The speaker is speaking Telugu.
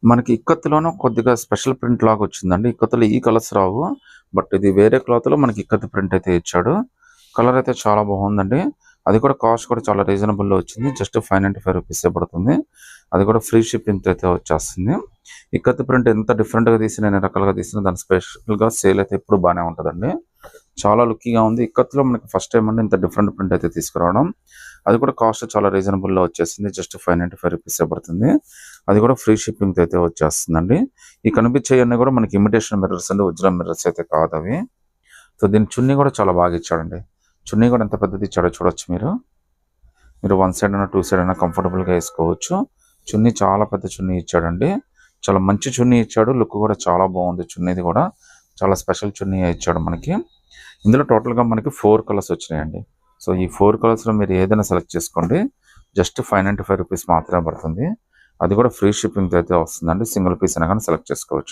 మనకి ఇక్కత్తులోనూ కొద్దిగా స్పెషల్ ప్రింట్ లాగా వచ్చిందండి. ఇక్కత్తులో ఈ కలర్స్ రావు. బట్ ఇది వేరే క్లాత్‌లో మనకి ఇక్కత్తు ప్రింట్ అయితే ఇచ్చాడు. కలర్ అయితే చాలా బాగుందండి. అది కూడా కాస్ట్ కూడా చాలా రీజనబుల్‌లో వచ్చింది. జస్ట్ రూ. 595 పడుతుంది. అది కూడా ఫ్రీ షిప్పింగ్‌తో అయితే వచ్చేస్తుంది. ఇక్కత్తు ప్రింట్ ఎంత డిఫరెంట్‌గా తీసినా, ఎన్ని రకాలుగా తీసినా దాని స్పెషల్‌గా సేల్ అయితే ఎప్పుడు బానే ఉంటదండి. చాలా లుక్కీగా ఉంది. ఇక్కత్తులో మనకి ఫస్ట్ టైమ్ అండి ఇంత డిఫరెంట్ ప్రింట్ అయితే తీసుకురావడం. అది కూడా కాస్ట్ చాలా రీజనబుల్‌లో వచ్చేసింది. జస్ట్ రూ. 595 పడుతుంది. అది కూడా ఫ్రీ షిప్పింగ్‌తో అయితే వచ్చేస్తుందండి. ఈ కనిపించేయన్నీ కూడా మనకి ఇమిటేషన్ మిర్రర్స్ అండి. ఒరిజినల్ మిర్రర్స్ అయితే కాదవి. సో దీని చున్నీ కూడా చాలా బాగా ఇచ్చాడండి. చున్నీ కూడా ఎంత పెద్దది ఇచ్చాడో చూడొచ్చు మీరు. మీరు వన్ సైడ్ అయినా, టూ సైడ్ అయినా కంఫర్టబుల్‌గా ఏసుకోవచ్చు. చున్నీ చాలా పెద్ద చున్నీ ఇచ్చాడండి. చాలా మంచి చున్నీ ఇచ్చాడు. లుక్ కూడా చాలా బాగుంది చున్నీది కూడా. చాలా స్పెషల్ చున్నీయే ఇచ్చాడు మనకి. ఇందులో టోటల్‌గా మనకి 4 కలర్స్ వచ్చినాయండి. సో ఈ 4 కలర్స్‌లో మీరు ఏదైనా సెలెక్ట్ చేసుకోండి. జస్ట్ రూ. 595 మాత్రమే పడుతుంది. అది కూడా ఫ్రీ షిప్పింగ్‌తో అయితే వస్తుందండి. సింగిల్ పీస్ అయినా గాని సెలెక్ట్ చేసుకోవచ్చు.